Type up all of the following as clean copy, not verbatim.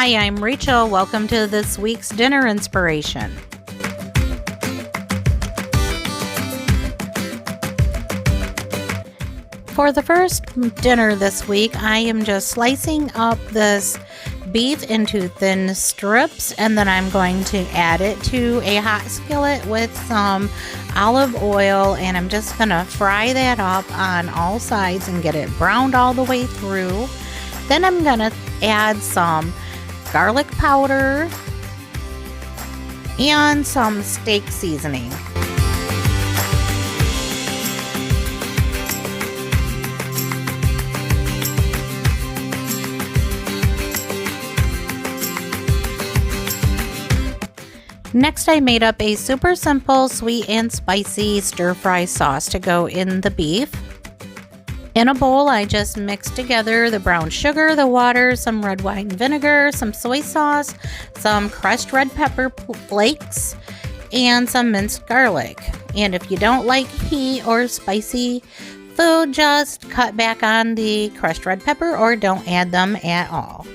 Hi, I'm Rachel. Welcome to this week's dinner inspiration. For the first dinner this week, I am just slicing up this beef into thin strips, and then I'm going to add it to a hot skillet with some olive oil, and I'm just going to fry that up on all sides and get it browned all the way through. Then I'm going to add some garlic powder and some steak seasoning. Next, I made up a super simple sweet and spicy stir-fry sauce to go in the beef. In a bowl, I just mixed together the brown sugar, the water, some red wine vinegar, some soy sauce, some crushed red pepper flakes, and some minced garlic. And if you don't like heat or spicy food, just cut back on the crushed red pepper or don't add them at all.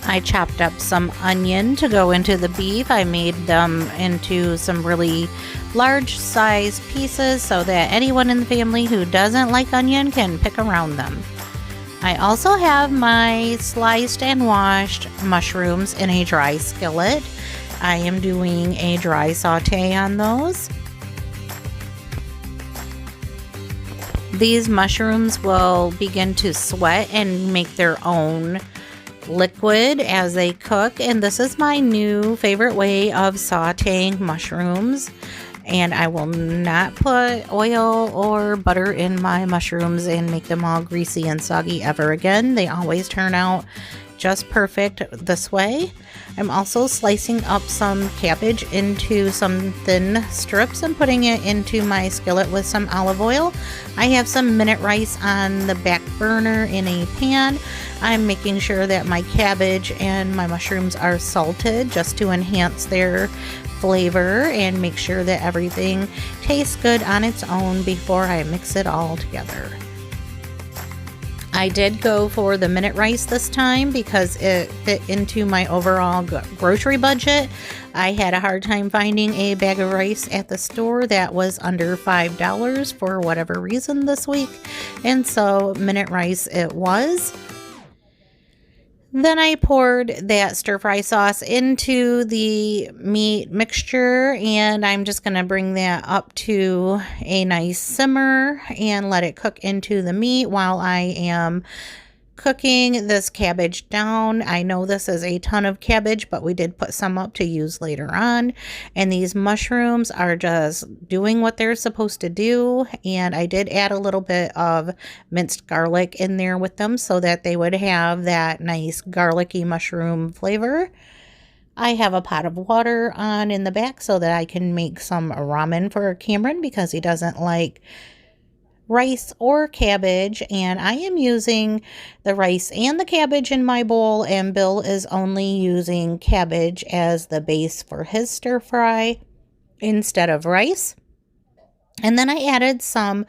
I chopped up some onion to go into the beef. I made them into some really large size pieces so that anyone in the family who doesn't like onion can pick around them. I also have my sliced and washed mushrooms in a dry skillet. I am doing a dry saute on those. These mushrooms will begin to sweat and make their own liquid as they cook, and this is my new favorite way of sauteing mushrooms, and I will not put oil or butter in my mushrooms and make them all greasy and soggy ever again. They always turn out just perfect this way. I'm also slicing up some cabbage into some thin strips and putting it into my skillet with some olive oil. I have some minute rice on the back burner in a pan. I'm making sure that my cabbage and my mushrooms are salted just to enhance their flavor and make sure that everything tastes good on its own before I mix it all together. I did go for the minute rice this time because it fit into my overall grocery budget. I had a hard time finding a bag of rice at the store that was under $5 for whatever reason this week, and so minute rice it was. Then I poured that stir-fry sauce into the meat mixture, and I'm just going to bring that up to a nice simmer and let it cook into the meat while I am cooking this cabbage down. I know this is a ton of cabbage, but we did put some up to use later on. And these mushrooms are just doing what they're supposed to do. And I did add a little bit of minced garlic in there with them so that they would have that nice garlicky mushroom flavor. I have a pot of water on in the back so that I can make some ramen for Cameron because he doesn't like rice or cabbage, and I am using the rice and the cabbage in my bowl, and Bill is only using cabbage as the base for his stir fry instead of rice. And then I added some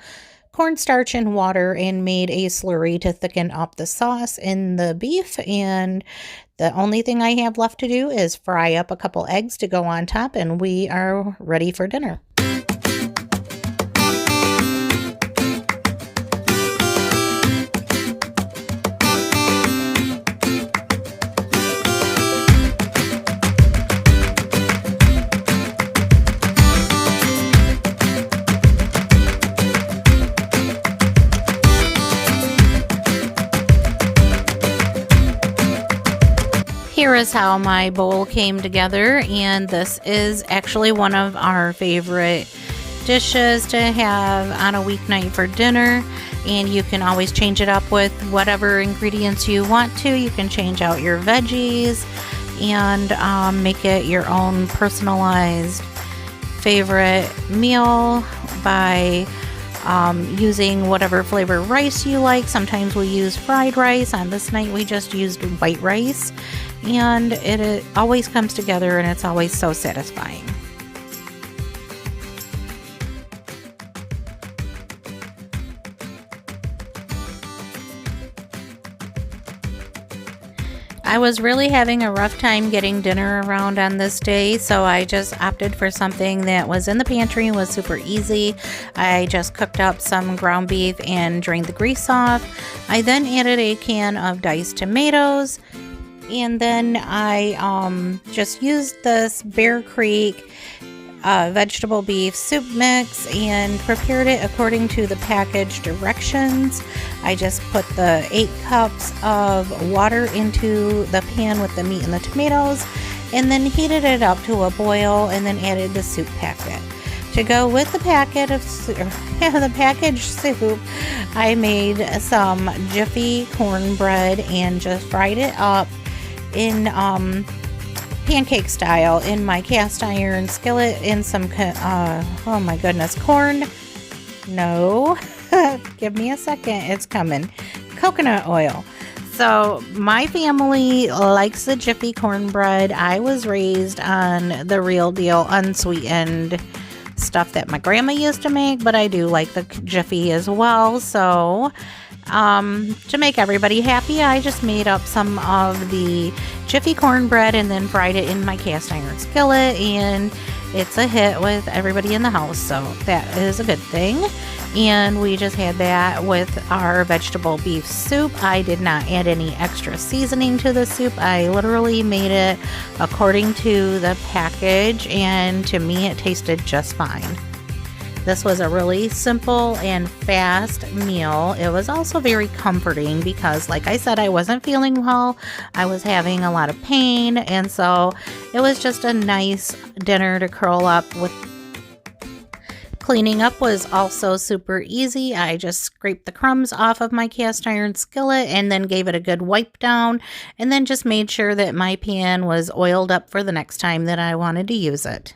cornstarch and water and made a slurry to thicken up the sauce in the beef, and the only thing I have left to do is fry up a couple eggs to go on top, and we are ready for dinner. Here is how my bowl came together, and this is actually one of our favorite dishes to have on a weeknight for dinner, and you can always change it up with whatever ingredients you want to. You can change out your veggies and make it your own personalized favorite meal by using whatever flavor rice you like. Sometimes we use fried rice. On this night we just used white rice, and it always comes together and it's always so satisfying. I was really having a rough time getting dinner around on this day, so I just opted for something that was in the pantry and was super easy. I just cooked up some ground beef and drained the grease off. I then added a can of diced tomatoes, and then I just used this Bear Creek vegetable beef soup mix and prepared it according to the package directions. I just put the 8 cups of water into the pan with the meat and the tomatoes, and then heated it up to a boil, and then added the soup packet. To go with the the packaged soup, I made some Jiffy cornbread and just fried it up in pancake style in my cast iron skillet in some oh my goodness, corn, no, give me a second, it's coming, coconut oil. So my family likes the Jiffy cornbread. I was raised on the real deal unsweetened stuff that my grandma used to make, but I do like the Jiffy as well. So to make everybody happy, I just made up some of the Jiffy cornbread and then fried it in my cast iron skillet, and it's a hit with everybody in the house, so that is a good thing. And we just had that with our vegetable beef soup. I did not add any extra seasoning to the soup. I literally made it according to the package, and to me it tasted just fine. This was a really simple and fast meal. It was also very comforting because, like I said, I wasn't feeling well. I was having a lot of pain, and so it was just a nice dinner to curl up with. Cleaning up was also super easy. I just scraped the crumbs off of my cast iron skillet and then gave it a good wipe down, and then just made sure that my pan was oiled up for the next time that I wanted to use it.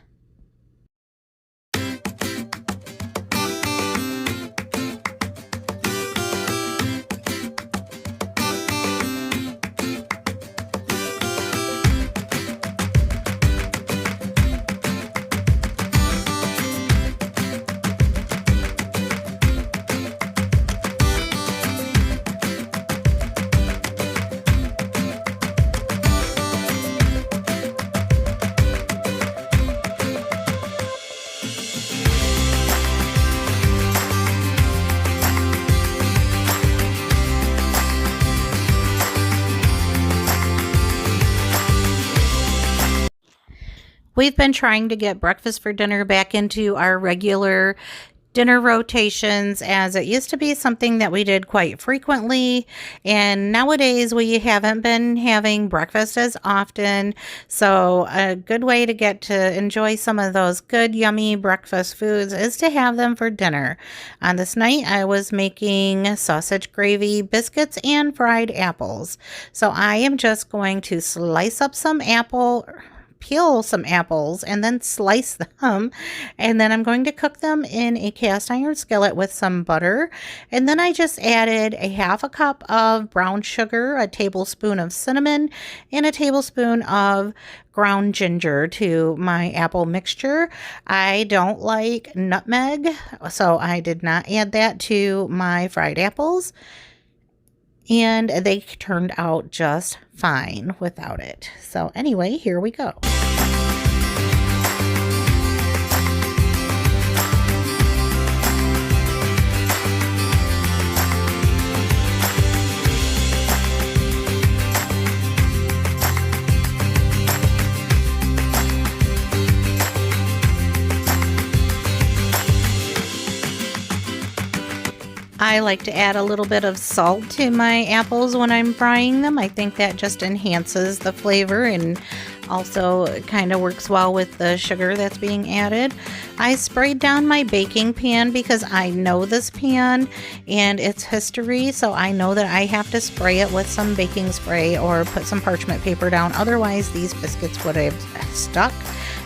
We've been trying to get breakfast for dinner back into our regular dinner rotations, as it used to be something that we did quite frequently, and nowadays we haven't been having breakfast as often. So a good way to get to enjoy some of those good yummy breakfast foods is to have them for dinner. On this night I was making sausage gravy, biscuits, and fried apples. So I am just going to peel some apples and then slice them, and then I'm going to cook them in a cast iron skillet with some butter. And then I just added a 1/2 cup of brown sugar, a tablespoon of cinnamon, and a tablespoon of ground ginger to my apple mixture. I don't like nutmeg, so I did not add that to my fried apples, and they turned out just fine without it. So anyway, here we go. I like to add a little bit of salt to my apples when I'm frying them. I think that just enhances the flavor and also kind of works well with the sugar that's being added. I sprayed down my baking pan because I know this pan and its history, so I know that I have to spray it with some baking spray or put some parchment paper down. Otherwise, these biscuits would have stuck.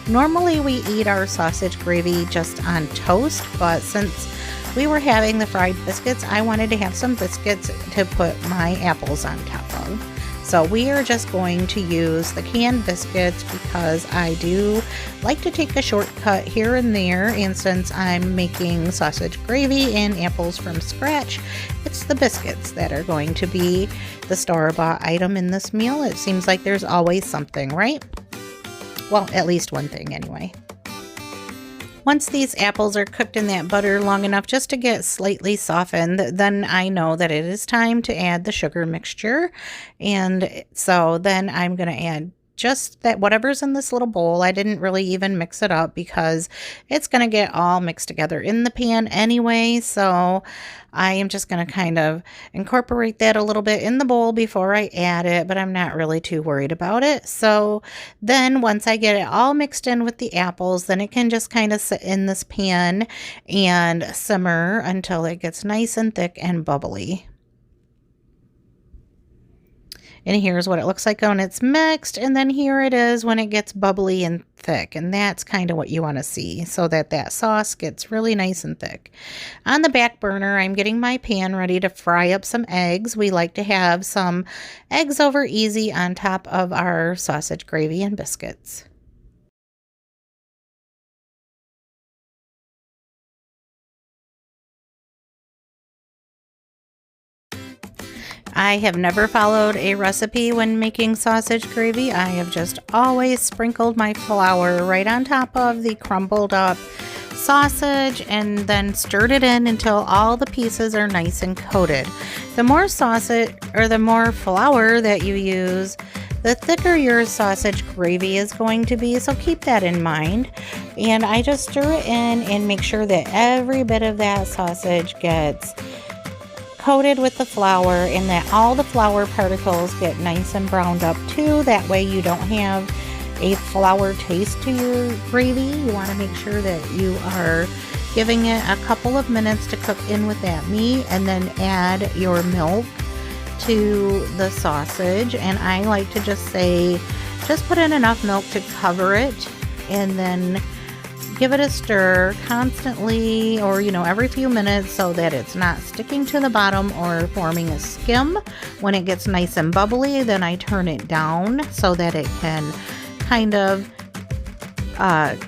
Normally, we eat our sausage gravy just on toast, but since we were having the fried biscuits, I wanted to have some biscuits to put my apples on top of. So we are just going to use the canned biscuits because I do like to take a shortcut here and there, and since I'm making sausage gravy and apples from scratch, it's the biscuits that are going to be the store-bought item in this meal. It seems like there's always something, right? Well, at least one thing anyway. Once these apples are cooked in that butter long enough just to get slightly softened, then I know that it is time to add the sugar mixture. And so then I'm going to add just that whatever's in this little bowl. I didn't really even mix it up because it's going to get all mixed together in the pan anyway. So I am just going to kind of incorporate that a little bit in the bowl before I add it, but I'm not really too worried about it. So then once I get it all mixed in with the apples, then it can just kind of sit in this pan and simmer until it gets nice and thick and bubbly. And here's what it looks like when it's mixed. And then here it is when it gets bubbly and thick. And that's kind of what you want to see so that that sauce gets really nice and thick. On the back burner, I'm getting my pan ready to fry up some eggs. We like to have some eggs over easy on top of our sausage gravy and biscuits. I have never followed a recipe when making sausage gravy. I have just always sprinkled my flour right on top of the crumbled up sausage and then stirred it in until all the pieces are nice and coated. The more sausage or the more flour that you use, the thicker your sausage gravy is going to be, so keep that in mind. And I just stir it in and make sure that every bit of that sausage gets coated with the flour and that all the flour particles get nice and browned up too. That way you don't have a flour taste to your gravy. You want to make sure that you are giving it a couple of minutes to cook in with that meat, and then add your milk to the sausage. And I like to just put in enough milk to cover it, and then give it a stir constantly, or every few minutes, so that it's not sticking to the bottom or forming a skim. When it gets nice and bubbly, then I turn it down so that it can kind of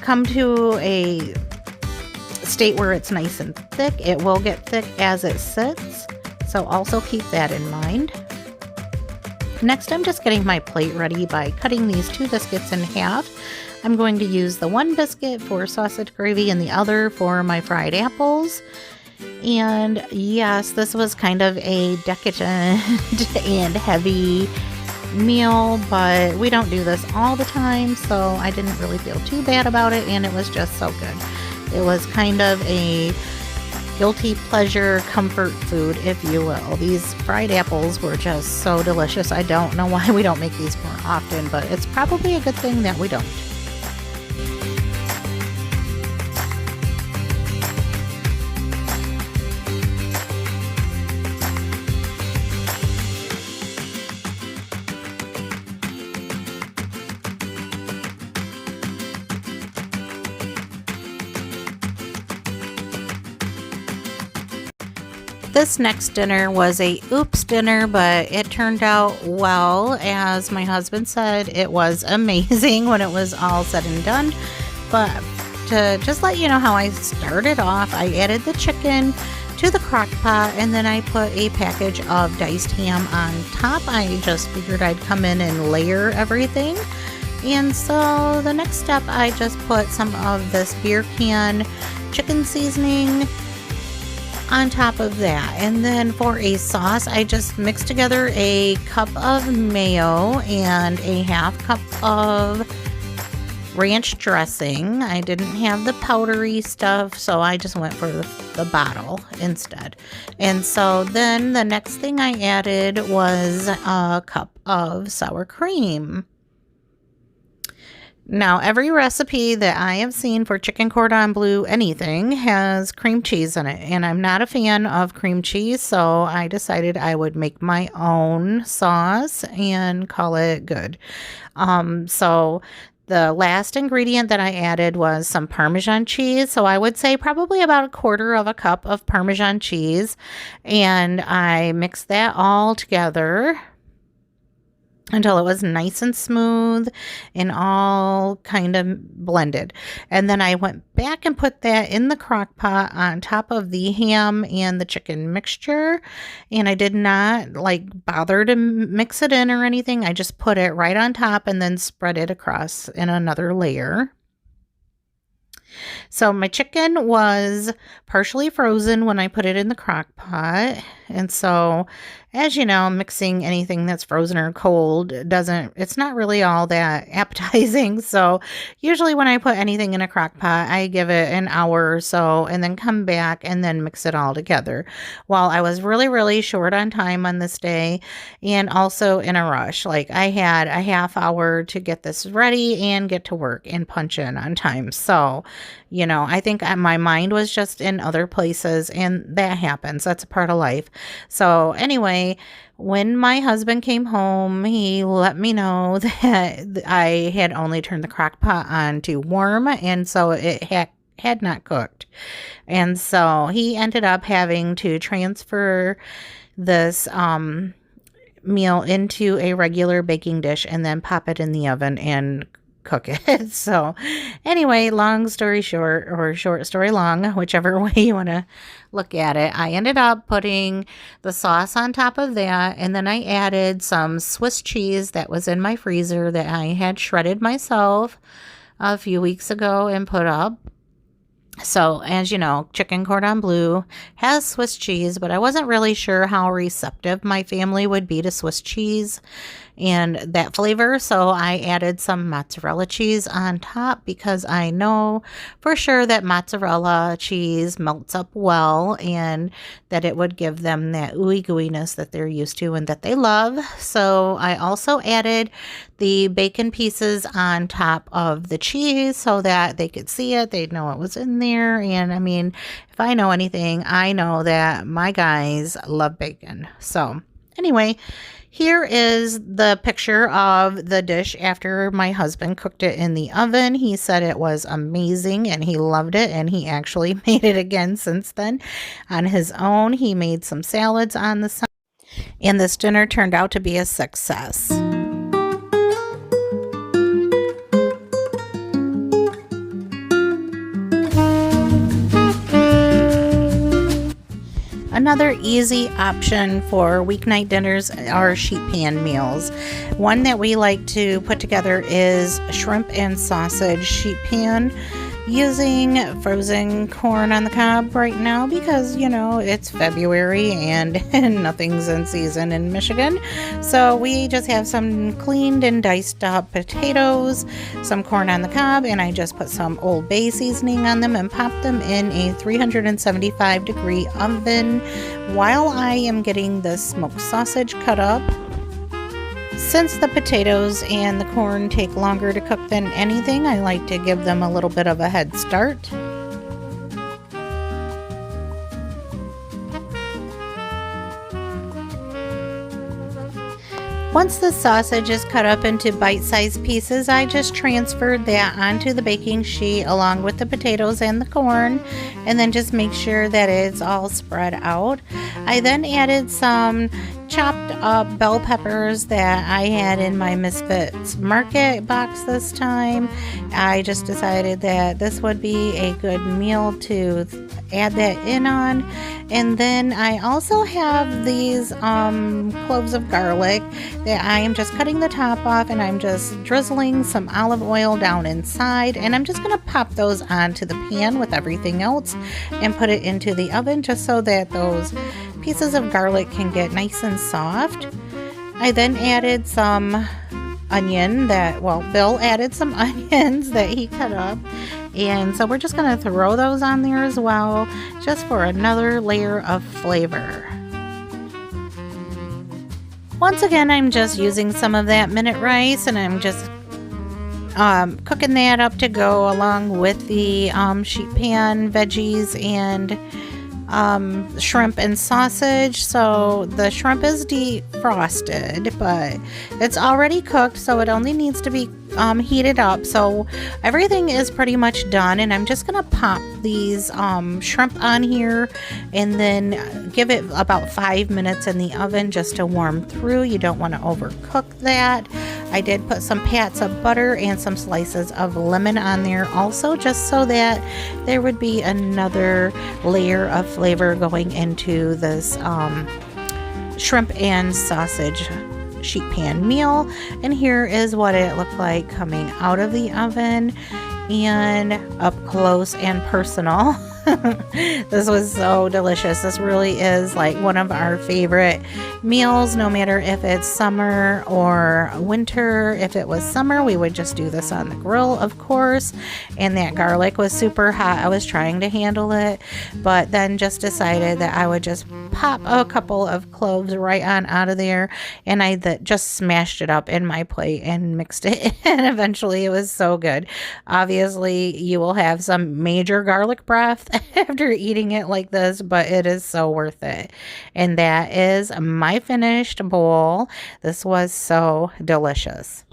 come to a state where it's nice and thick. It will get thick as it sits, so also keep that in mind. Next, I'm just getting my plate ready by cutting these 2 biscuits in half. I'm going to use the one biscuit for sausage gravy and the other for my fried apples. And yes, this was kind of a decadent and heavy meal, but we don't do this all the time, so I didn't really feel too bad about it, and it was just so good. It was kind of a guilty pleasure comfort food, if you will. These fried apples were just so delicious. I don't know why we don't make these more often, but it's probably a good thing that we don't. This next dinner was a oops dinner, but it turned out well. As my husband said, it was amazing when it was all said and done. But to just let you know how I started off, I added the chicken to the crock pot, and then I put a package of diced ham on top. I just figured I'd come in and layer everything. And so the next step, I just put some of this beer can chicken seasoning on top of that. And then for a sauce, I just mixed together a cup of mayo and a half cup of ranch dressing. I didn't have the powdery stuff, so I just went for the bottle instead. And so then the next thing I added was a cup of sour cream. Now, every recipe that I have seen for chicken cordon bleu anything has cream cheese in it, and I'm not a fan of cream cheese, so I decided I would make my own sauce and call it good. So the last ingredient that I added was some Parmesan cheese, so I would say probably about 1/4 cup of Parmesan cheese, and I mixed that all together. until it was nice and smooth and all kind of blended. And then I went back and put that in the crock pot on top of the ham and the chicken mixture. And I did not like bother to mix it in or anything. I just put it right on top and then spread it across in another layer. So my chicken was partially frozen when I put it in the crock pot. And so, as you know, mixing anything that's frozen or cold it's not really all that appetizing. So usually when I put anything in a crock pot, I give it an hour or so and then come back and then mix it all together. Well, I was really, really short on time on this day and also in a rush. Like I had a half hour to get this ready and get to work and punch in on time. So, you know, I think my mind was just in other places, and that happens. That's a part of life. So anyway, when my husband came home, he let me know that I had only turned the crock pot on to warm, and so it had not cooked. And so he ended up having to transfer this meal into a regular baking dish and then pop it in the oven and cook it. So anyway, long story short, or short story long, whichever way you want to look at it, I ended up putting the sauce on top of that, and then I added some Swiss cheese that was in my freezer that I had shredded myself a few weeks ago and put up. So, as you know, chicken Cordon Bleu has Swiss cheese, but I wasn't really sure how receptive my family would be to Swiss cheese and that flavor. So I added some mozzarella cheese on top because I know for sure that mozzarella cheese melts up well and that it would give them that ooey gooiness that they're used to and that they love. So I also added the bacon pieces on top of the cheese so that they could see it. They'd know it was in there. And I mean, if I know anything, I know that my guys love bacon. So anyway, here is the picture of the dish after my husband cooked it in the oven. He said it was amazing and he loved it, and he actually made it again since then on his own. He made some salads on the side, and this dinner turned out to be a success. Another easy option for weeknight dinners are sheet pan meals. One that we like to put together is shrimp and sausage sheet pan using frozen corn on the cob right now because, you know, it's February and nothing's in season in Michigan. So we just have some cleaned and diced up potatoes, some corn on the cob, and I just put some Old Bay seasoning on them and pop them in a 375-degree oven while I am getting the smoked sausage cut up. Since the potatoes and the corn take longer to cook than anything, I like to give them a little bit of a head start. Once the sausage is cut up into bite-sized pieces, I just transferred that onto the baking sheet along with the potatoes and the corn, and then just make sure that it's all spread out. I then added some chopped up bell peppers that I had in my Misfits Market box this time. I just decided that this would be a good meal to add that in on. And then I also have these cloves of garlic that I am just cutting the top off, and I'm just drizzling some olive oil down inside, and I'm just going to pop those onto the pan with everything else and put it into the oven just so that those pieces of garlic can get nice and soft. I then added some onion Bill added some onions that he cut up, and so we're just going to throw those on there as well, just for another layer of flavor. Once again, I'm just using some of that minute rice, and I'm just cooking that up to go along with the sheet pan veggies and shrimp and sausage. So the shrimp is defrosted, but it's already cooked, so it only needs to be heated up. So everything is pretty much done, and I'm just gonna pop these shrimp on here and then give it about 5 minutes in the oven just to warm through. You don't want to overcook that. I did put some pats of butter and some slices of lemon on there also, just so that there would be another layer of flavor going into this shrimp and sausage sheet pan meal. And here is what it looked like coming out of the oven and up close and personal. This was so delicious. This really is like one of our favorite meals, no matter if it's summer or winter. If it was summer, we would just do this on the grill, of course. And that garlic was super hot. I was trying to handle it, but then just decided that I would just pop a couple of cloves right on out of there, and I just smashed it up in my plate and mixed it, and eventually it was so good. Obviously, you will have some major garlic breath after eating it like this, but it is so worth it. And that is my finished bowl. This was so delicious.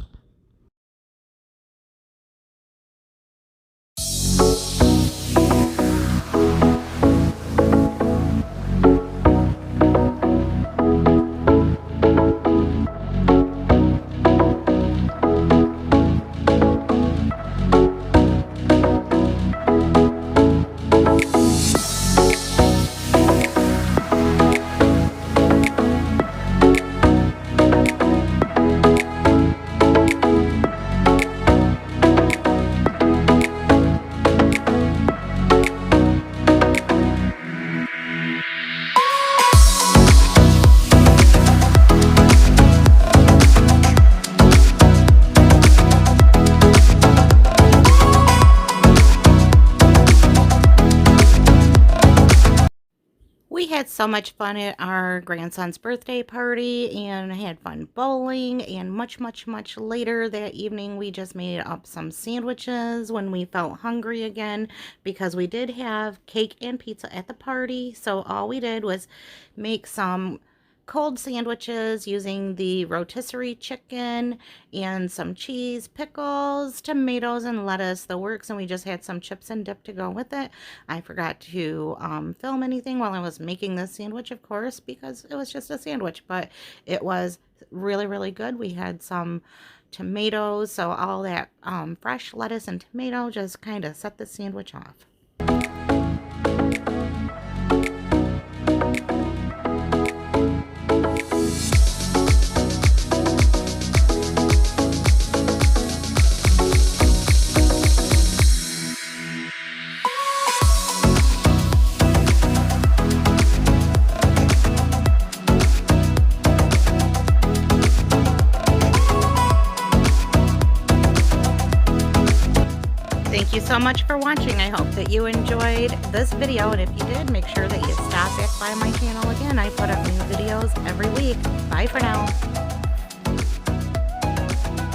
We had so much fun at our grandson's birthday party and had fun bowling, and much later that evening we just made up some sandwiches when we felt hungry again, because we did have cake and pizza at the party. So all we did was make some cold sandwiches using the rotisserie chicken and some cheese, pickles, tomatoes, and lettuce, the works, and we just had some chips and dip to go with it. I forgot to film anything while I was making this sandwich, of course, because it was just a sandwich, but it was really good. We had some tomatoes, so all that fresh lettuce and tomato just kind of set the sandwich off. Thank you so much for watching. I hope that you enjoyed this video, and if you did, make sure that you stop back by my channel again. I put up new videos every week. Bye for now.